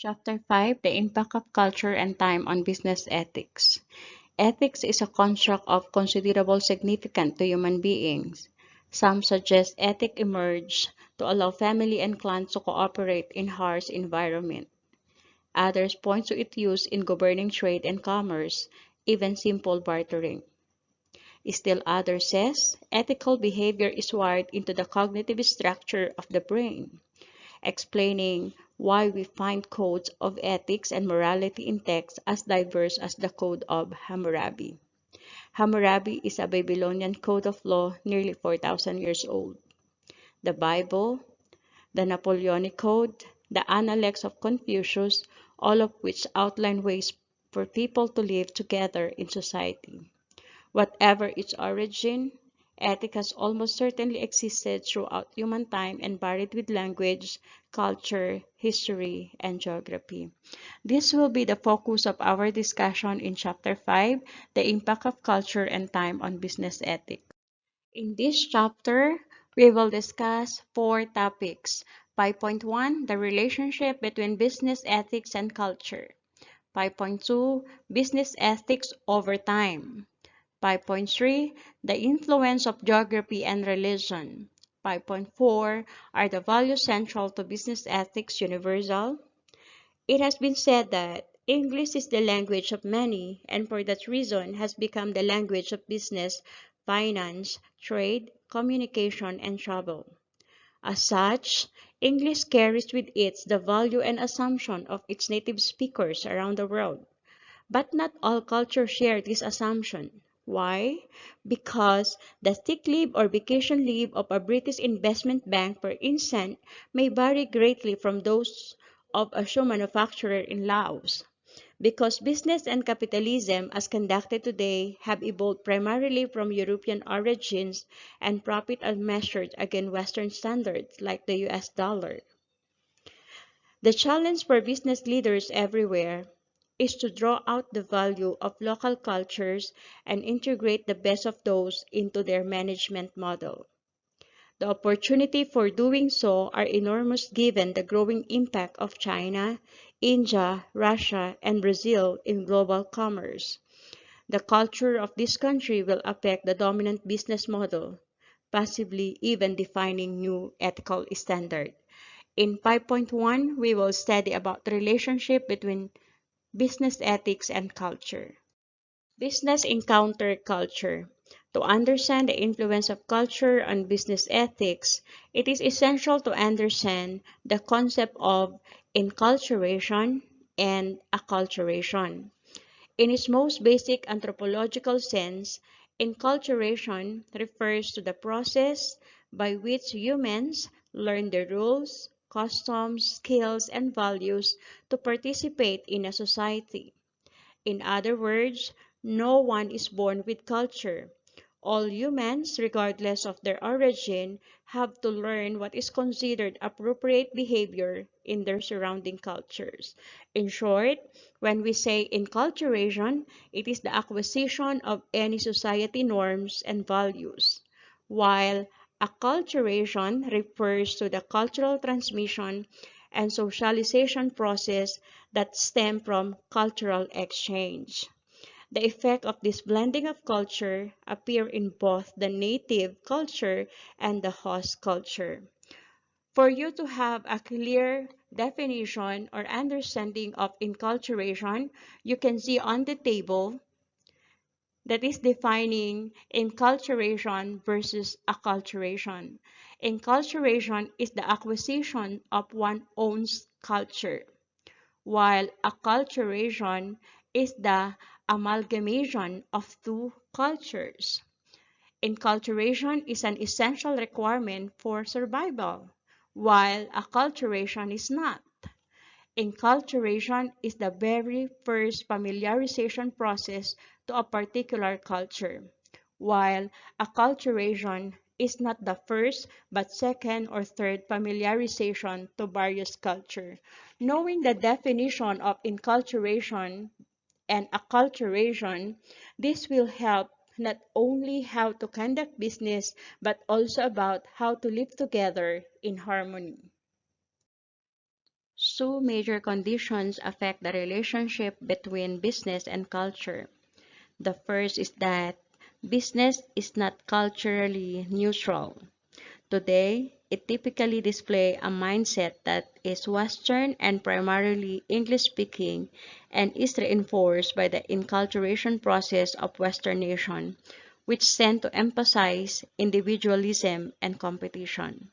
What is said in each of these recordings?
Chapter 5: The Impact of Culture and Time on Business Ethics. Ethics is a construct of considerable significance to human beings. Some suggest ethics emerged to allow family and clans to cooperate in harsh environment. Others point to its use in governing trade and commerce, even simple bartering. Still others says ethical behavior is wired into the cognitive structure of the brain, explaining why we find codes of ethics and morality in texts as diverse as the Code of Hammurabi. Hammurabi is a Babylonian code of law nearly 4,000 years old. The Bible, the Napoleonic Code, the Analects of Confucius, all of which outline ways for people to live together in society. Whatever its origin, ethic has almost certainly existed throughout human time and varied with language, culture, history, and geography. This will be the focus of our discussion in Chapter 5, The Impact of Culture and Time on Business Ethics. In this chapter, we will discuss four topics. 5.1, the relationship between business ethics and culture. 5.2, business ethics over time. 5.3, the influence of geography and religion. 5.4, are the values central to business ethics universal? It has been said that English is the language of many, and for that reason has become the language of business, finance, trade, communication, and travel. As such, English carries with it the value and assumption of its native speakers around the world. But not all cultures share this assumption. Why? Because the sick leave or vacation leave of a British investment bank, for instance, may vary greatly from those of a shoe manufacturer in Laos. Because business and capitalism as conducted today have evolved primarily from European origins and profit are measured against Western standards like the US dollar. The challenge for business leaders everywhere is to draw out the value of local cultures and integrate the best of those into their management model. The opportunity for doing so are enormous given the growing impact of China, India, Russia, and Brazil in global commerce. The culture of this country will affect the dominant business model, possibly even defining new ethical standards. In 5.1, we will study about the relationship between business ethics and culture. Business encounter culture. To understand the influence of culture on business ethics, it is essential to understand the concept of enculturation and acculturation. In its most basic anthropological sense, enculturation refers to the process by which humans learn the rules, customs, skills, and values to participate in a society. In other words, no one is born with culture. All humans, regardless of their origin, have to learn what is considered appropriate behavior in their surrounding cultures. In short, when we say enculturation, it is the acquisition of any society norms and values, while acculturation refers to the cultural transmission and socialization process that stem from cultural exchange. The effect of this blending of culture appear in both the native culture and the host culture. For you to have a clear definition or understanding of enculturation, you can see on the table that is defining enculturation versus acculturation. Enculturation is the acquisition of one's own culture, while acculturation is the amalgamation of two cultures. Enculturation is an essential requirement for survival, while acculturation is not. Enculturation is the very first familiarization process to a particular culture, while acculturation is not the first but second or third familiarization to various cultures. Knowing the definition of enculturation and acculturation, this will help not only how to conduct business but also about how to live together in harmony. Two major conditions affect the relationship between business and culture. The first is that business is not culturally neutral. Today, it typically displays a mindset that is Western and primarily English-speaking and is reinforced by the enculturation process of Western nations, which tend to emphasize individualism and competition.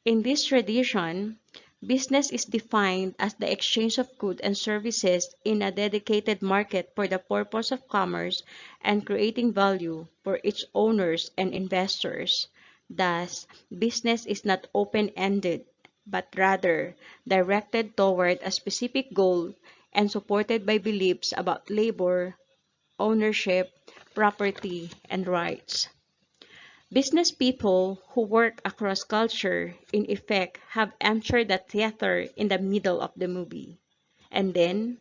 In this tradition, business is defined as the exchange of goods and services in a dedicated market for the purpose of commerce and creating value for its owners and investors. Thus, business is not open-ended, but rather directed toward a specific goal and supported by beliefs about labor, ownership, property, and rights. Business people who work across culture, in effect, have entered the theater in the middle of the movie. And then,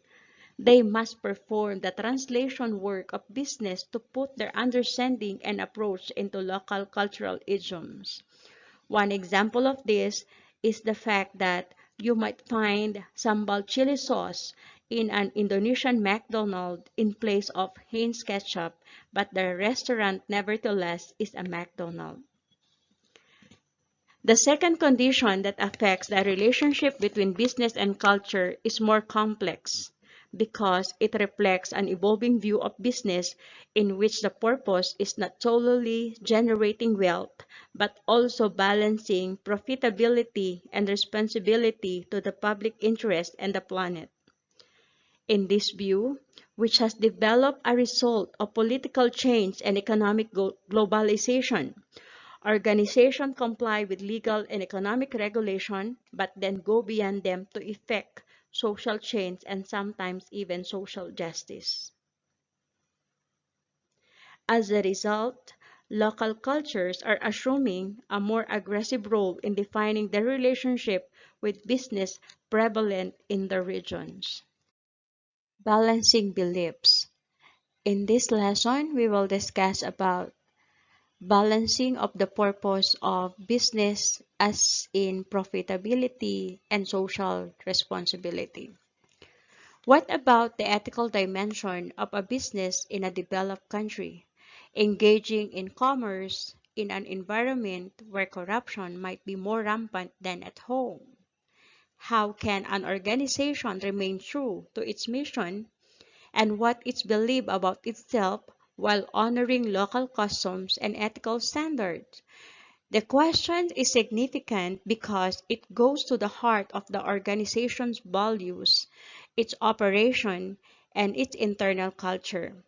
they must perform the translation work of business to put their understanding and approach into local cultural idioms. One example of this is the fact that you might find sambal chili sauce in an Indonesian McDonald's in place of Heinz ketchup, but the restaurant nevertheless is a McDonald's. The second condition that affects the relationship between business and culture is more complex because it reflects an evolving view of business in which the purpose is not solely generating wealth but also balancing profitability and responsibility to the public interest and the planet. In this view, which has developed a result of political change and economic globalization, organizations comply with legal and economic regulation, but then go beyond them to effect social change and sometimes even social justice. As a result, local cultures are assuming a more aggressive role in defining the relationship with business prevalent in the regions. Balancing beliefs. In this lesson, we will discuss about balancing of the purpose of business as in profitability and social responsibility. What about the ethical dimension of a business in a developed country, engaging in commerce in an environment where corruption might be more rampant than at home? How can an organization remain true to its mission and what it believes about itself while honoring local customs and ethical standards? The question is significant because it goes to the heart of the organization's values, its operation, and its internal culture.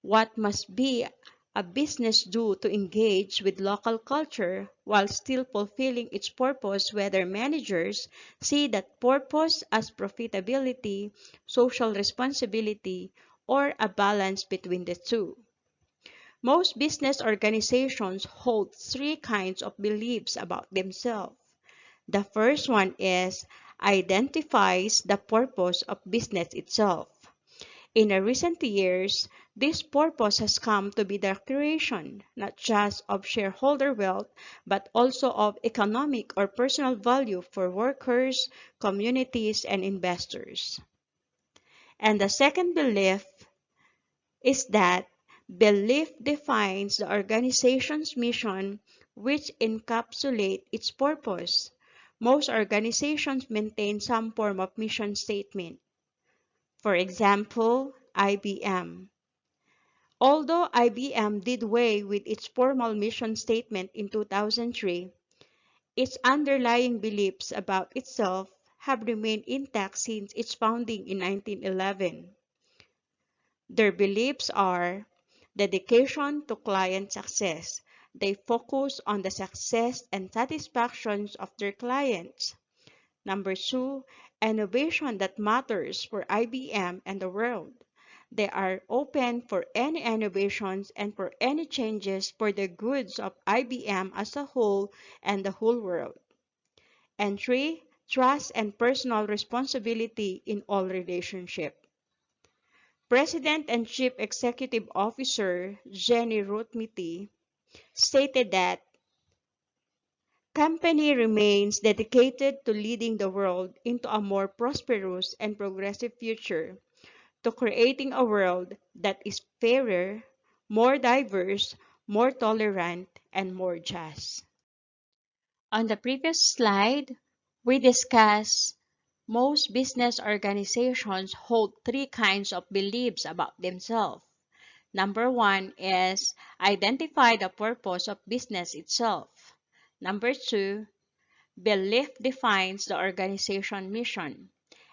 What must be a business do to engage with local culture while still fulfilling its purpose, whether managers see that purpose as profitability, social responsibility, or a balance between the two? Most business organizations hold three kinds of beliefs about themselves. The first one is identifies the purpose of business itself. In the recent years, this purpose has come to be the creation not just of shareholder wealth, but also of economic or personal value for workers, communities, and investors. And the second belief is that belief defines the organization's mission, which encapsulates its purpose. Most organizations maintain some form of mission statement. For example, IBM. Although IBM did away with its formal mission statement in 2003, its underlying beliefs about itself have remained intact since its founding in 1911. Their beliefs are dedication to client success. They focus on the success and satisfactions of their clients. Number two, innovation that matters for IBM and the world. They are open for any innovations and for any changes for the goods of IBM as a whole and the whole world. And three, trust and personal responsibility in all relationships. President and Chief Executive Officer Jenny Rothmity stated that Company remains dedicated to leading the world into a more prosperous and progressive future, to creating a world that is fairer, more diverse, more tolerant, and more just. On the previous slide, we discussed most business organizations hold three kinds of beliefs about themselves. Number one is identify the purpose of business itself. Number two, belief defines the organization mission.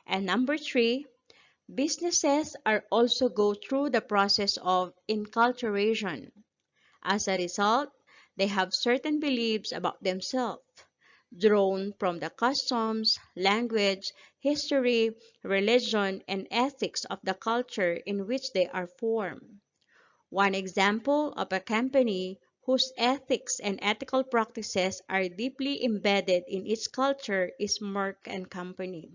And number three, businesses are also go through the process of inculturation. As a result, they have certain beliefs about themselves, drawn from the customs, language, history, religion, and ethics of the culture in which they are formed. One example of a company whose ethics and ethical practices are deeply embedded in its culture is Merck and Company.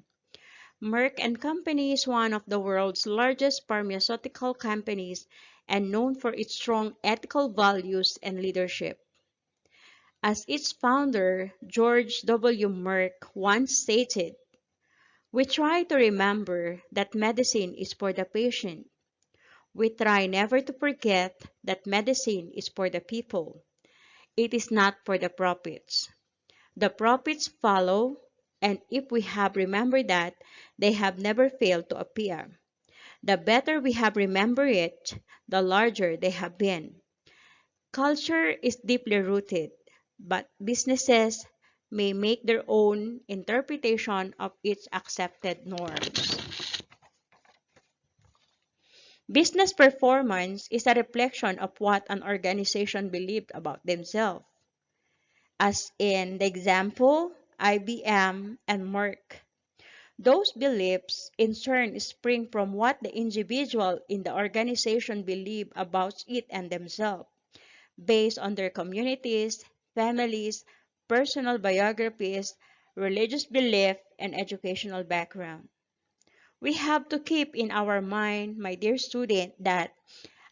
Merck and Company is one of the world's largest pharmaceutical companies and known for its strong ethical values and leadership. As its founder, George W. Merck, once stated, "We try to remember that medicine is for the patient. We try never to forget that medicine is for the people. It is not for the profits. The profits follow, and if we have remembered that, they have never failed to appear. The better we have remembered it, the larger they have been." Culture is deeply rooted, but businesses may make their own interpretation of its accepted norms. Business performance is a reflection of what an organization believed about themselves. As in the example, IBM and Merck. Those beliefs in turn spring from what the individual in the organization believe about it and themselves, based on their communities, families, personal biographies, religious belief, and educational background. We have to keep in our mind, my dear student, that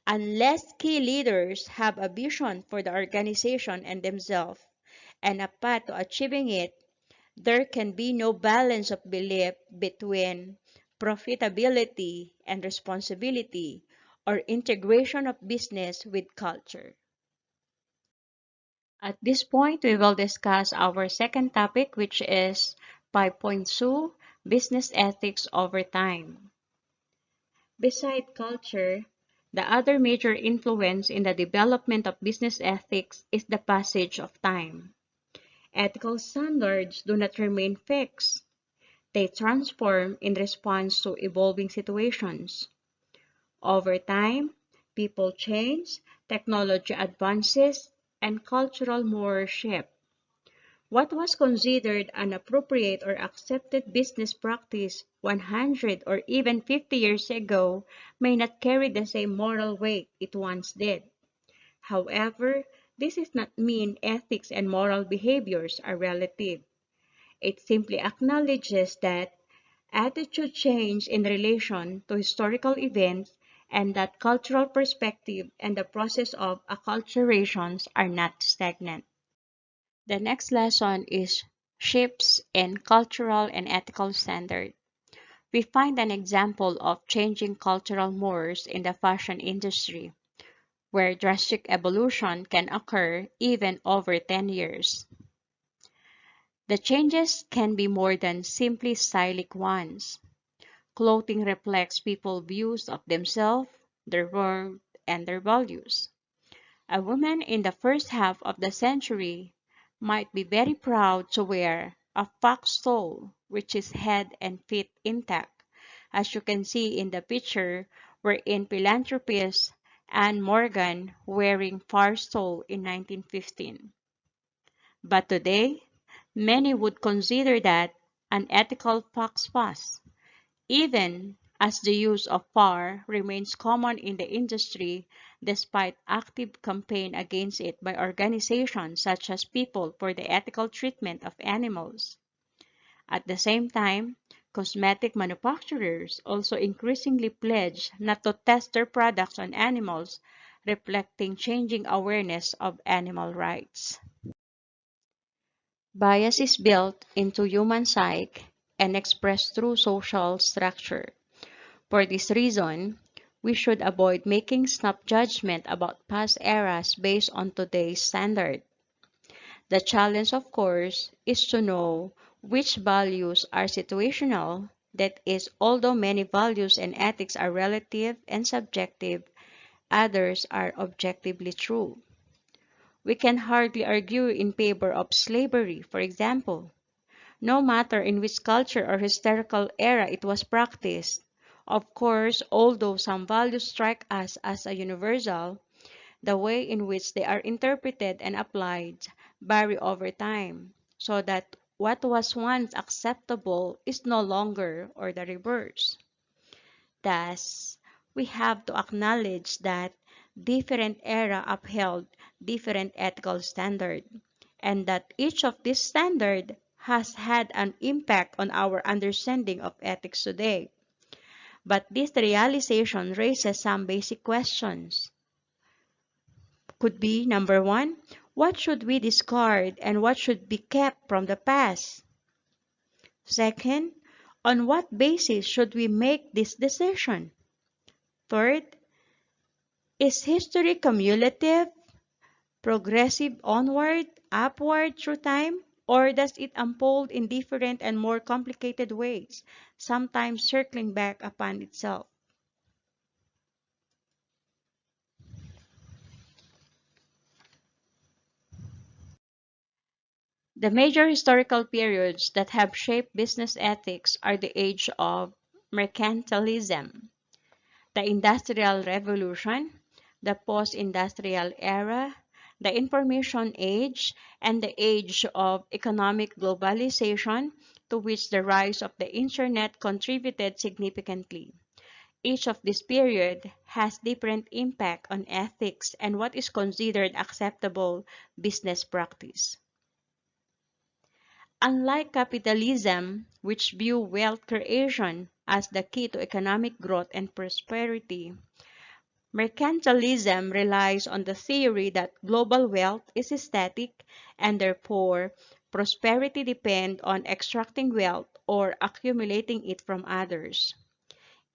unless key leaders have a vision for the organization and themselves and a path to achieving it, there can be no balance of belief between profitability and responsibility or integration of business with culture. At this point, we will discuss our second topic, which is 5.2 Business Ethics over Time. Beside culture, the other major influence in the development of business ethics is the passage of time. Ethical standards do not remain fixed. They transform in response to evolving situations. Over time, people change, technology advances, and cultural mores shift. What was considered an appropriate or accepted business practice 100 or even 50 years ago may not carry the same moral weight it once did. However, this does not mean ethics and moral behaviors are relative. It simply acknowledges that attitude change in relation to historical events and that cultural perspective and the process of acculturations are not stagnant. The next lesson is shifts in cultural and ethical standard. We find an example of changing cultural mores in the fashion industry, where drastic evolution can occur even over 10 years. The changes can be more than simply stylistic ones. Clothing reflects people's views of themselves, their world, and their values. A woman in the first half of the century might be very proud to wear a fox stole, which is head and feet intact, as you can see in the picture wherein philanthropist Anne Morgan wearing fur stole in 1915. But today, many would consider that an ethical fox fuss, even as the use of fur remains common in the industry despite active campaign against it by organizations such as People for the Ethical Treatment of Animals. At the same time, cosmetic manufacturers also increasingly pledge not to test their products on animals, reflecting changing awareness of animal rights. Bias is built into human psyche and expressed through social structure. For this reason, we should avoid making snap judgment about past eras based on today's standard. The challenge, of course, is to know which values are situational. That is, although many values and ethics are relative and subjective, others are objectively true. We can hardly argue in favor of slavery, for example, no matter in which culture or historical era it was practiced. Of course, although some values strike us as a universal, the way in which they are interpreted and applied vary over time, so that what was once acceptable is no longer, or the reverse. Thus, we have to acknowledge that different era upheld different ethical standard, and that each of these standard has had an impact on our understanding of ethics today. But this realization raises some basic questions. Could be number one, what should we discard and what should be kept from the past? Second, on what basis should we make this decision? Third, is history cumulative, progressive onward, upward through time, or does it unfold in different and more complicated ways, sometimes circling back upon itself? The major historical periods that have shaped business ethics are the age of mercantilism, the Industrial Revolution, the post-industrial era, the Information Age, and the age of economic globalization, to which the rise of the Internet contributed significantly. Each of this period has different impact on ethics and what is considered acceptable business practice. Unlike capitalism, which view wealth creation as the key to economic growth and prosperity, mercantilism relies on the theory that global wealth is static and therefore prosperity depends on extracting wealth or accumulating it from others.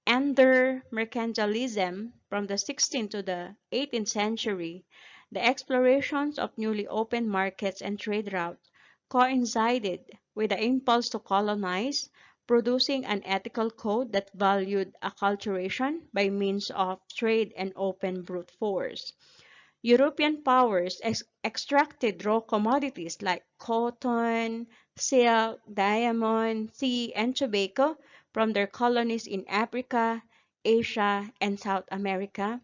Under mercantilism, from the 16th to the 18th century, the explorations of newly opened markets and trade routes coincided with the impulse to colonize, producing an ethical code that valued acculturation by means of trade and open brute force. European powers extracted raw commodities like cotton, silk, diamond, tea, and tobacco from their colonies in Africa, Asia, and South America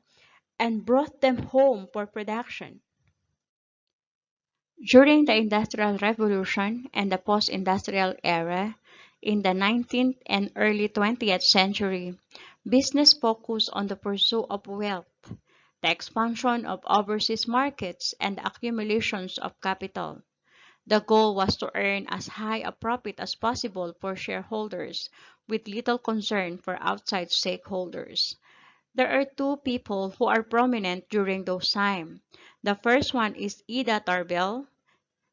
and brought them home for production. During the Industrial Revolution and the post-industrial era, in the 19th and early 20th century, business focused on the pursuit of wealth, the expansion of overseas markets, and the accumulations of capital. The goal was to earn as high a profit as possible for shareholders, with little concern for outside stakeholders. There are two people who are prominent during those times. The first one is Ida Tarbell.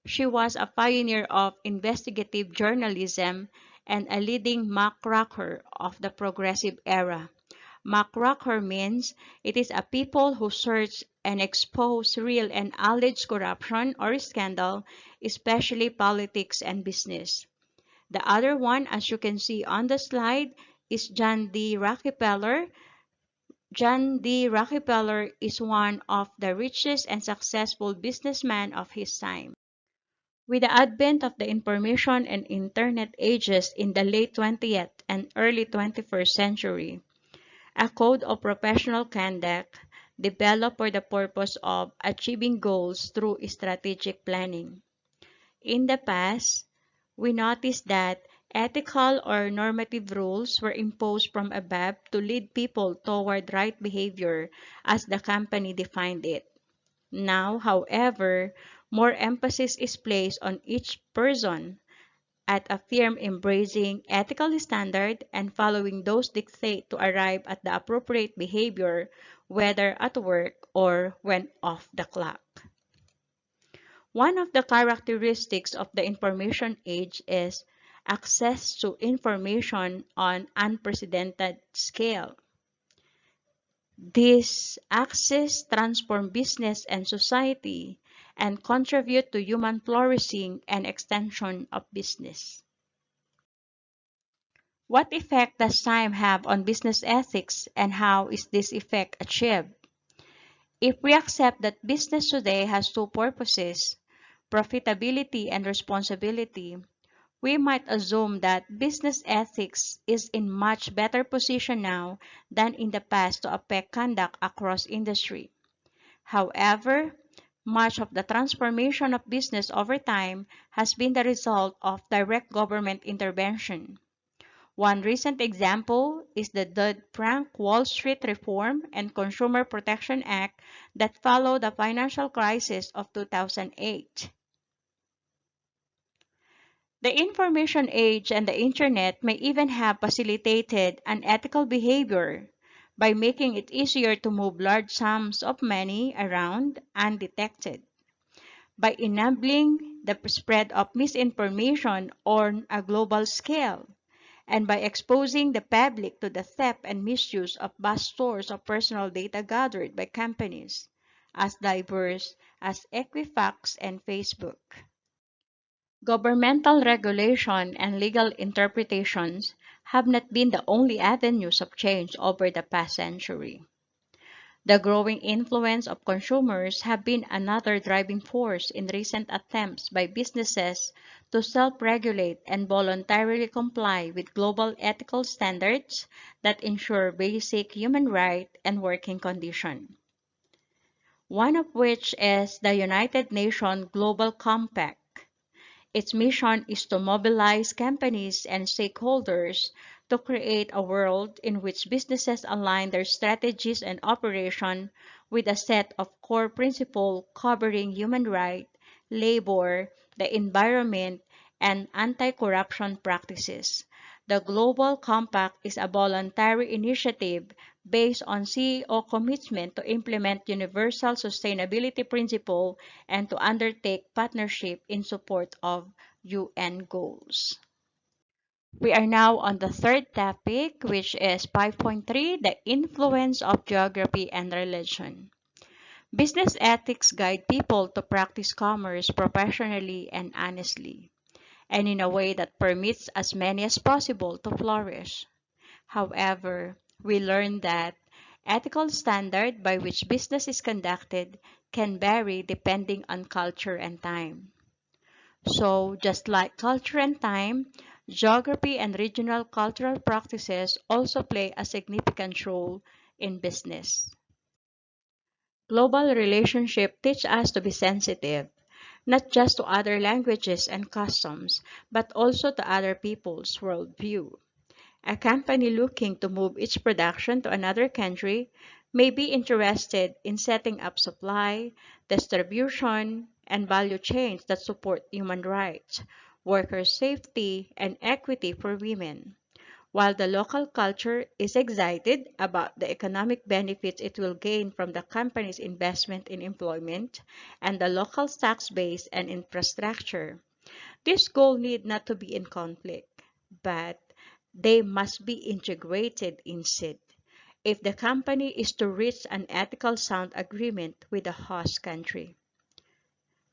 She was a pioneer of investigative journalism and a leading muckraker of the progressive era. Muckraker means it is a people who search and expose real and alleged corruption or scandal, especially politics and business. The other one, as you can see on the slide, is John D. Rockefeller. John D. Rockefeller is one of the richest and successful businessmen of his time. With the advent of the information and internet ages in the late 20th and early 21st century, a code of professional conduct developed for the purpose of achieving goals through strategic planning. In the past, we noticed that ethical or normative rules were imposed from above to lead people toward right behavior as the company defined it. Now, however, more emphasis is placed on each person at a firm embracing ethical standard and following those dictate to arrive at the appropriate behavior, whether at work or when off the clock. One of the characteristics of the information age is access to information on unprecedented scale. This access transforms business and society and contribute to human flourishing and extension of business. What effect does time have on business ethics and how is this effect achieved? If we accept that business today has two purposes, profitability and responsibility, we might assume that business ethics is in much better position now than in the past to affect conduct across industry. However, much of the transformation of business over time has been the result of direct government intervention. One recent example is the Dodd-Frank Wall Street Reform and Consumer Protection Act that followed the financial crisis of 2008. The information age and the internet may even have facilitated unethical behavior by making it easier to move large sums of money around undetected, by enabling the spread of misinformation on a global scale, and by exposing the public to the theft and misuse of vast stores of personal data gathered by companies as diverse as Equifax and Facebook. Governmental regulation and legal interpretations have not been the only avenues of change over the past century. The growing influence of consumers have been another driving force in recent attempts by businesses to self-regulate and voluntarily comply with global ethical standards that ensure basic human rights and working conditions. One of which is the United Nations Global Compact. Its mission is to mobilize companies and stakeholders to create a world in which businesses align their strategies and operation with a set of core principles covering human rights, labor, the environment, and anti-corruption practices. The Global Compact is a voluntary initiative based on CEO commitment to implement universal sustainability principle and to undertake partnership in support of UN goals. We are now on the third topic, which is 5.3, the influence of geography and religion. Business ethics guide people to practice commerce professionally and honestly, and in a way that permits as many as possible to flourish. However, we learn that ethical standard by which business is conducted can vary depending on culture and time. So, just like culture and time, geography and regional cultural practices also play a significant role in business. Global relationships teach us to be sensitive, not just to other languages and customs, but also to other people's worldview. A company looking to move its production to another country may be interested in setting up supply, distribution, and value chains that support human rights, worker safety, and equity for women. While the local culture is excited about the economic benefits it will gain from the company's investment in employment and the local tax base and infrastructure, this goal need not to be in conflict, but they must be integrated instead if the company is to reach an ethical sound agreement with the host country.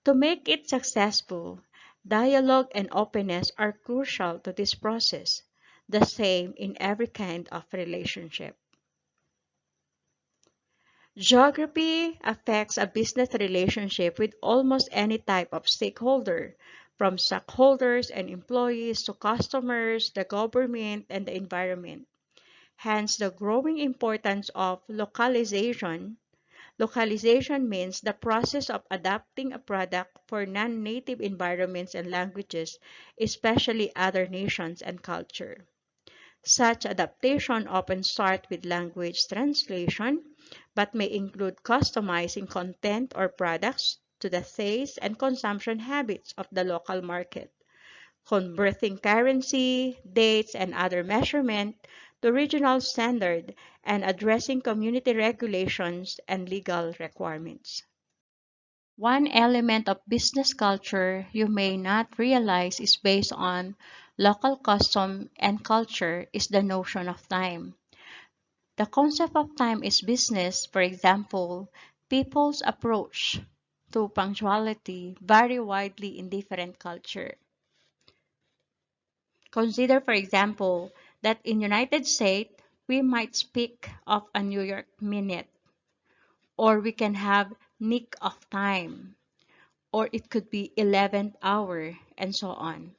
To make it successful, dialogue and openness are crucial to this process, the same in every kind of relationship. Geography affects a business relationship with almost any type of stakeholder, from stockholders and employees to customers, the government, and the environment. Hence, the growing importance of localization. Localization means the process of adapting a product for non-native environments and languages, especially other nations and culture. Such adaptation often starts with language translation, but may include customizing content or products to the tastes and consumption habits of the local market, converting currency, dates, and other measurement to regional standard, and addressing community regulations and legal requirements. One element of business culture you may not realize is based on local custom and culture is the notion of time. The concept of time is business. For example, people's approach to punctuality vary widely in different cultures. Consider, for example, that in United States, we might speak of a New York minute, or we can have nick of time, or it could be 11th hour, and so on.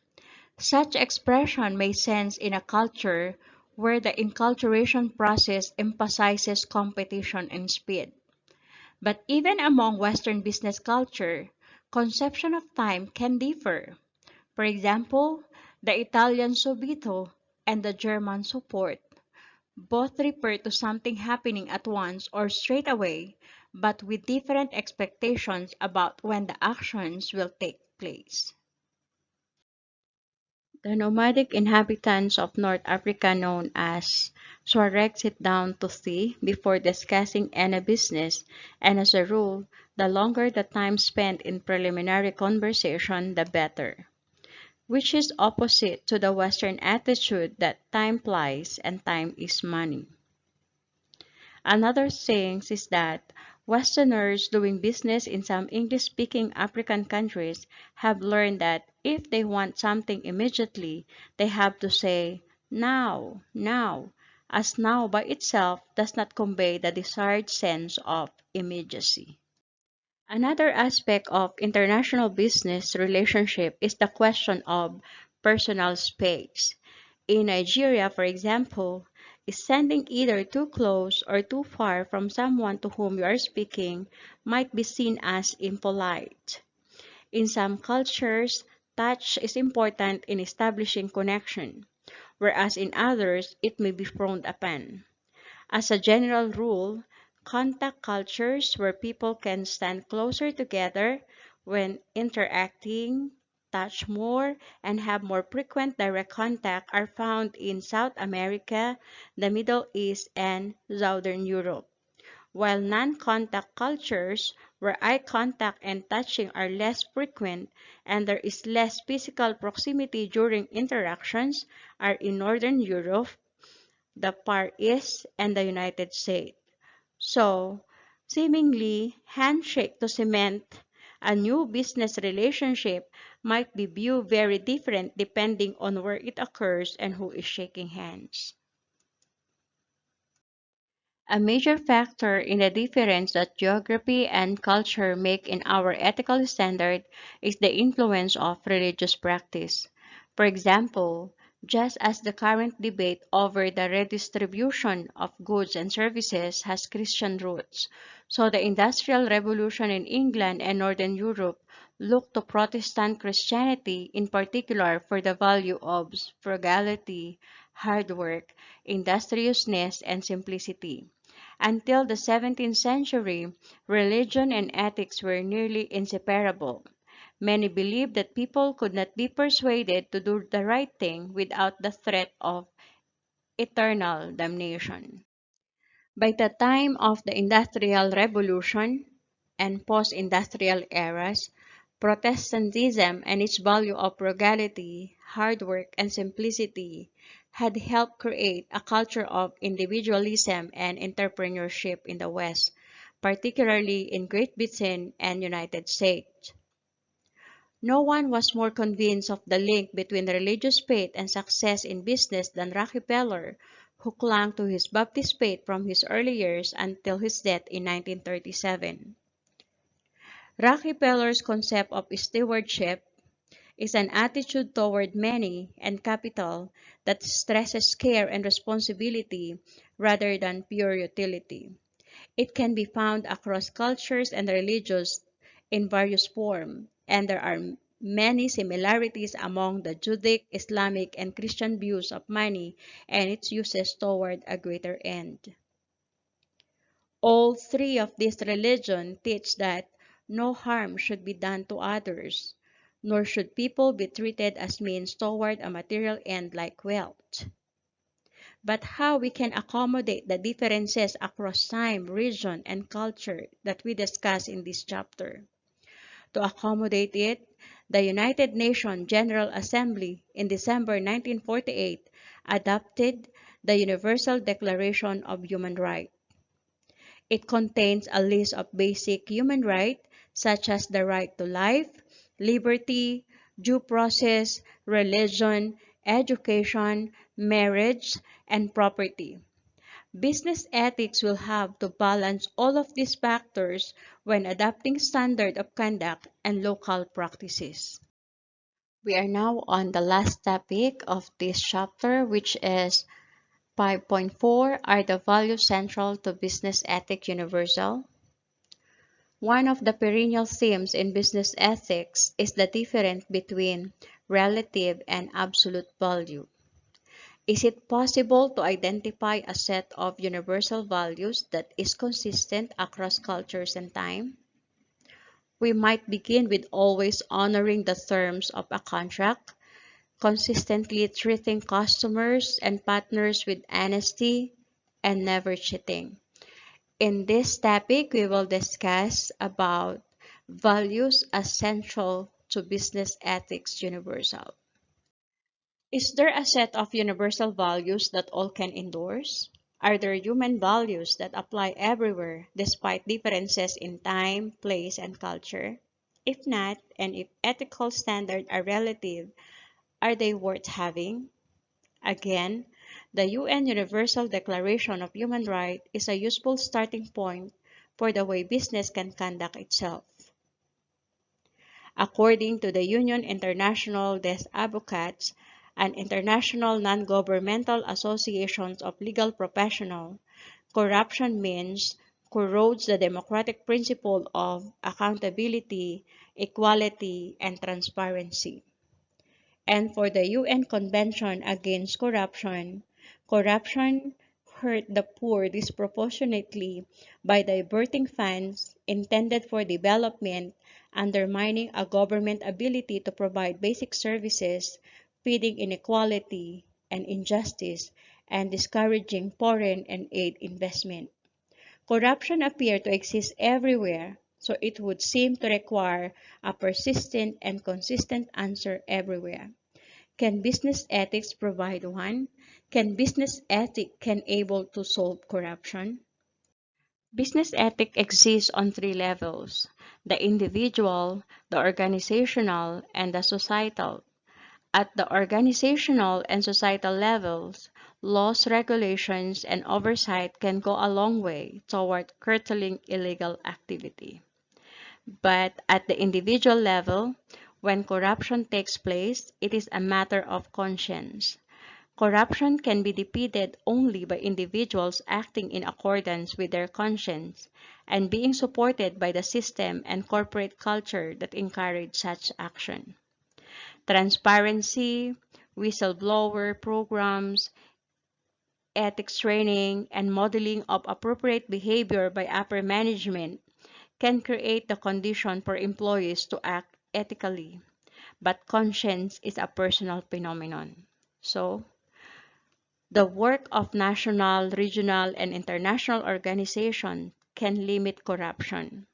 Such expression makes sense in a culture where the enculturation process emphasizes competition and speed. But even among Western business culture, conception of time can differ. For example, the Italian subito and the German support both refer to something happening at once or straight away, but with different expectations about when the actions will take place. The nomadic inhabitants of North Africa known as Tuareg sit down to tea before discussing any business, and as a rule, the longer the time spent in preliminary conversation, the better, which is opposite to the Western attitude that time flies and time is money. Another thing is that Westerners doing business in some English-speaking African countries have learned that if they want something immediately, they have to say now, now, as now by itself does not convey the desired sense of immediacy. Another aspect of international business relationship is the question of personal space. In Nigeria, for example, standing either too close or too far from someone to whom you are speaking might be seen as impolite. In some cultures, touch is important in establishing connection, whereas in others, it may be frowned upon. As a general rule, contact cultures where people can stand closer together when interacting, touch more, and have more frequent direct contact are found in South America, the Middle East, and Southern Europe. While non-contact cultures, where eye contact and touching are less frequent and there is less physical proximity during interactions, are in Northern Europe, the Far East, and the United States. So, seemingly, handshake to cement a new business relationship might be viewed very different depending on where it occurs and who is shaking hands. A major factor in the difference that geography and culture make in our ethical standard is the influence of religious practice. For example, just as the current debate over the redistribution of goods and services has Christian roots, so the Industrial Revolution in England and Northern Europe looked to Protestant Christianity in particular for the value of frugality, hard work, industriousness, and simplicity. Until the 17th century, religion and ethics were nearly inseparable. Many believed that people could not be persuaded to do the right thing without the threat of eternal damnation. By the time of the Industrial Revolution and post-industrial eras, Protestantism and its value of frugality, hard work, and simplicity had helped create a culture of individualism and entrepreneurship in the West, particularly in Great Britain and United States. No one was more convinced of the link between religious faith and success in business than Rockefeller, who clung to his Baptist faith from his early years until his death in 1937. Rockefeller's concept of stewardship is an attitude toward money and capital that stresses care and responsibility rather than pure utility. It can be found across cultures and religions in various forms, and there are many similarities among the Judaic, Islamic, and Christian views of money and its uses toward a greater end. All three of these religions teach that no harm should be done to others, nor should people be treated as means toward a material end like wealth. But how we can accommodate the differences across time, region, and culture that we discuss in this chapter. To accommodate it, the United Nations General Assembly in December 1948 adopted the Universal Declaration of Human Rights. It contains a list of basic human rights such as the right to life, liberty, due process, religion, education, marriage, and property. Business ethics will have to balance all of these factors when adopting standard of conduct and local practices. We are now on the last topic of this chapter, which is 5.4. Are the values central to business ethics universal? One of the perennial themes in business ethics is the difference between relative and absolute value. Is it possible to identify a set of universal values that is consistent across cultures and time? We might begin with always honoring the terms of a contract, consistently treating customers and partners with honesty, and never cheating. In this topic, we will discuss about values as central to business ethics universal. Is there a set of universal values that all can endorse? Are there human values that apply everywhere despite differences in time, place, and culture? If not, and if ethical standards are relative, are they worth having? Again, the UN Universal Declaration of Human Rights is a useful starting point for the way business can conduct itself. According to the Union International des Avocats, an international non-governmental association of legal professionals, corruption means corrodes the democratic principle of accountability, equality, and transparency. And for the UN Convention Against Corruption, corruption hurt the poor disproportionately by diverting funds intended for development, undermining a government ability to provide basic services, feeding inequality and injustice, and discouraging foreign and aid investment. Corruption appears to exist everywhere, so it would seem to require a persistent and consistent answer everywhere. Can business ethics provide one? Can business ethics can able to solve corruption? Business ethics exists on three levels: the individual, the organizational, and the societal. At the organizational and societal levels, laws, regulations, and oversight can go a long way toward curtailing illegal activity. But at the individual level, when corruption takes place, it is a matter of conscience. Corruption can be defeated only by individuals acting in accordance with their conscience and being supported by the system and corporate culture that encourage such action. Transparency, whistleblower programs, ethics training, and modeling of appropriate behavior by upper management can create the condition for employees to act ethically. But conscience is a personal phenomenon. So, the work of national, regional, and international organizations can limit corruption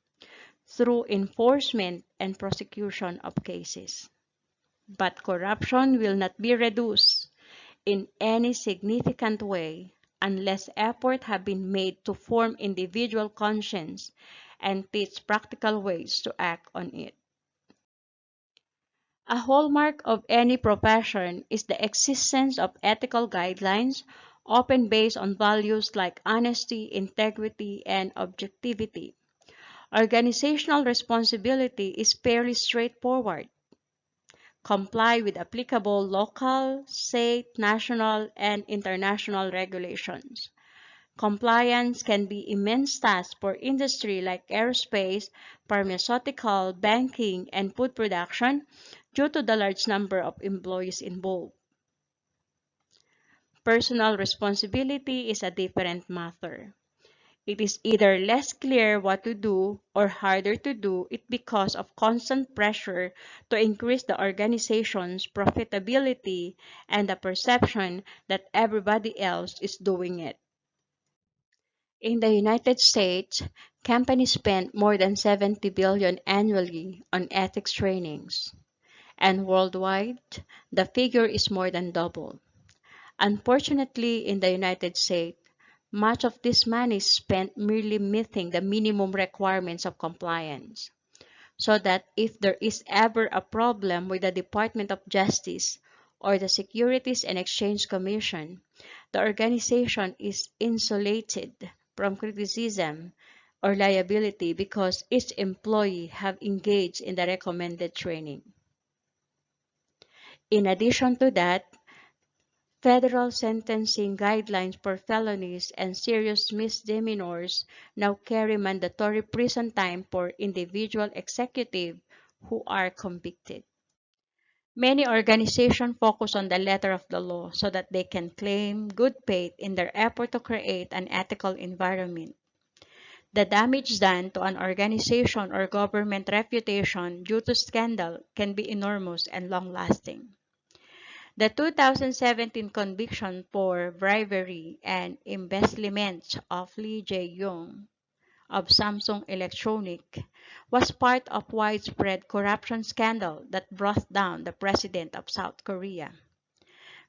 through enforcement and prosecution of cases. But corruption will not be reduced in any significant way unless efforts have been made to form individual conscience and teach practical ways to act on it. A hallmark of any profession is the existence of ethical guidelines, often based on values like honesty, integrity, and objectivity. Organizational responsibility is fairly straightforward. Comply with applicable local, state, national, and international regulations. Compliance can be immense task for industry like aerospace, pharmaceutical, banking, and food production due to the large number of employees involved. Personal responsibility is a different matter. It is either less clear what to do or harder to do it because of constant pressure to increase the organization's profitability and the perception that everybody else is doing it. In the United States, companies spend more than 70 billion annually on ethics trainings, and worldwide, the figure is more than double. Unfortunately, in the United States, much of this money is spent merely meeting the minimum requirements of compliance, so that if there is ever a problem with the Department of Justice or the Securities and Exchange Commission, the organization is insulated from criticism or liability because each employee have engaged in the recommended training. In addition to that, federal sentencing guidelines for felonies and serious misdemeanors now carry mandatory prison time for individual executives who are convicted. Many organizations focus on the letter of the law so that they can claim good faith in their effort to create an ethical environment. The damage done to an organization or government reputation due to scandal can be enormous and long-lasting. The 2017 conviction for bribery and embezzlement of Lee Jae-yong of Samsung Electronic was part of widespread corruption scandal that brought down the president of South Korea.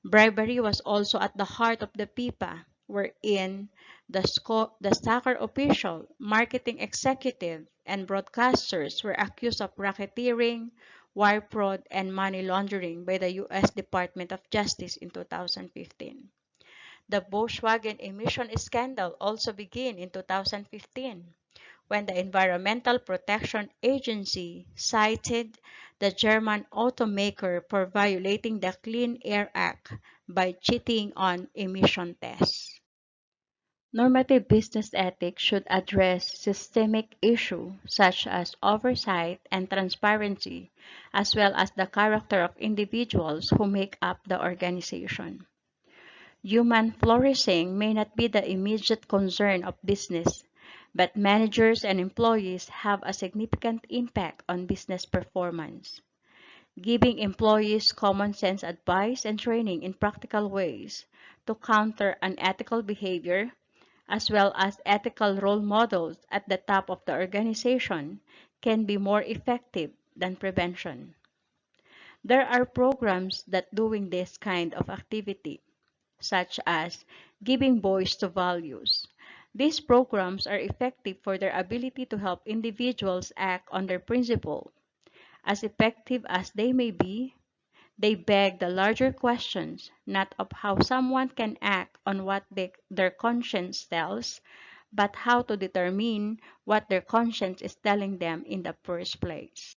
Bribery was also at the heart of the PIPA, wherein the soccer official, marketing executive, and broadcasters were accused of racketeering, wire fraud, and money laundering by the U.S. Department of Justice in 2015. The Volkswagen emission scandal also began in 2015 when the Environmental Protection Agency cited the German automaker for violating the Clean Air Act by cheating on emission tests. Normative business ethics should address systemic issues such as oversight and transparency, as well as the character of individuals who make up the organization. Human flourishing may not be the immediate concern of business, but managers and employees have a significant impact on business performance. Giving employees common sense advice and training in practical ways to counter unethical behavior, as well as ethical role models at the top of the organization, can be more effective than prevention. There are programs that doing this kind of activity, such as giving voice to values. These programs are effective for their ability to help individuals act on their principle. As effective as they may be, they beg the larger questions, not of how someone can act on what their conscience tells, but how to determine what their conscience is telling them in the first place.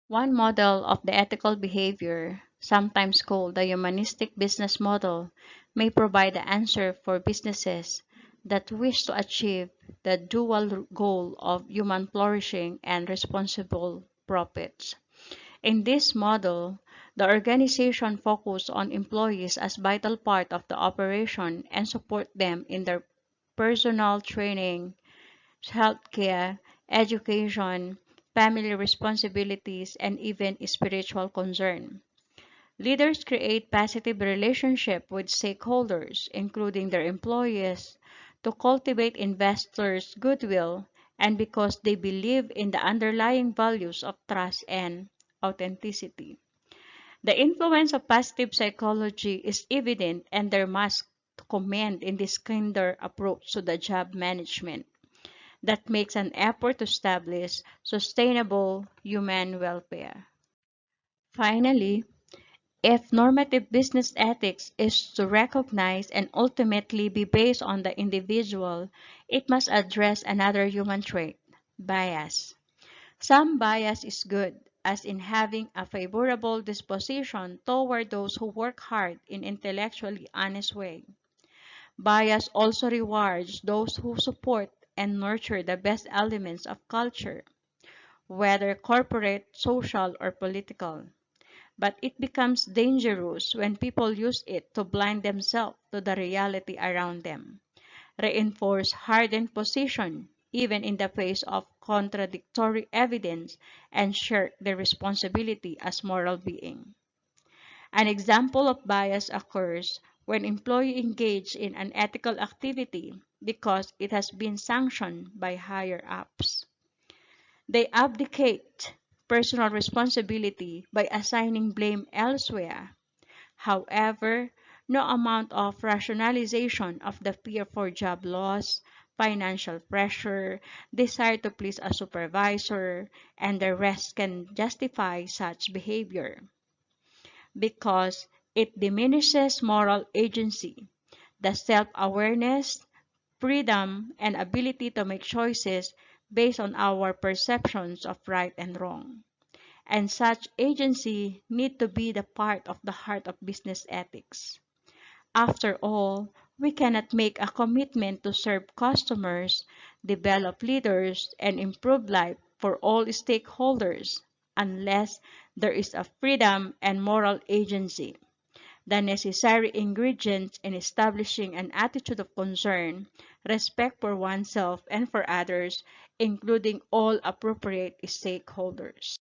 One model of the ethical behavior, sometimes called the humanistic business model, may provide the answer for businesses that wish to achieve the dual goal of human flourishing and responsible profits. In this model, the organization focuses on employees as vital part of the operation and support them in their personal training, healthcare, education, family responsibilities, and even spiritual concern. Leaders create positive relationships with stakeholders, including their employees, to cultivate investors' goodwill and because they believe in the underlying values of trust and authenticity. The influence of positive psychology is evident and there must commend in this kinder approach to the job management that makes an effort to establish sustainable human welfare. Finally, if normative business ethics is to recognize and ultimately be based on the individual, it must address another human trait, bias. Some bias is good, as in having a favorable disposition toward those who work hard in intellectually honest way. Bias also rewards those who support and nurture the best elements of culture, whether corporate, social, or political. But it becomes dangerous when people use it to blind themselves to the reality around them, reinforce hardened position even in the face of contradictory evidence, and shirk their responsibility as moral being. An example of bias occurs when employee engage in unethical activity because it has been sanctioned by higher ups. They abdicate personal responsibility by assigning blame elsewhere. However, no amount of rationalization of the fear for job loss, financial pressure, desire to please a supervisor, and the rest can justify such behavior because it diminishes moral agency, the self-awareness, freedom, and ability to make choices based on our perceptions of right and wrong. And such agency need to be the part of the heart of business ethics. After all, we cannot make a commitment to serve customers, develop leaders, and improve life for all stakeholders unless there is a freedom and moral agency, the necessary ingredients in establishing an attitude of concern, respect for oneself and for others, including all appropriate stakeholders.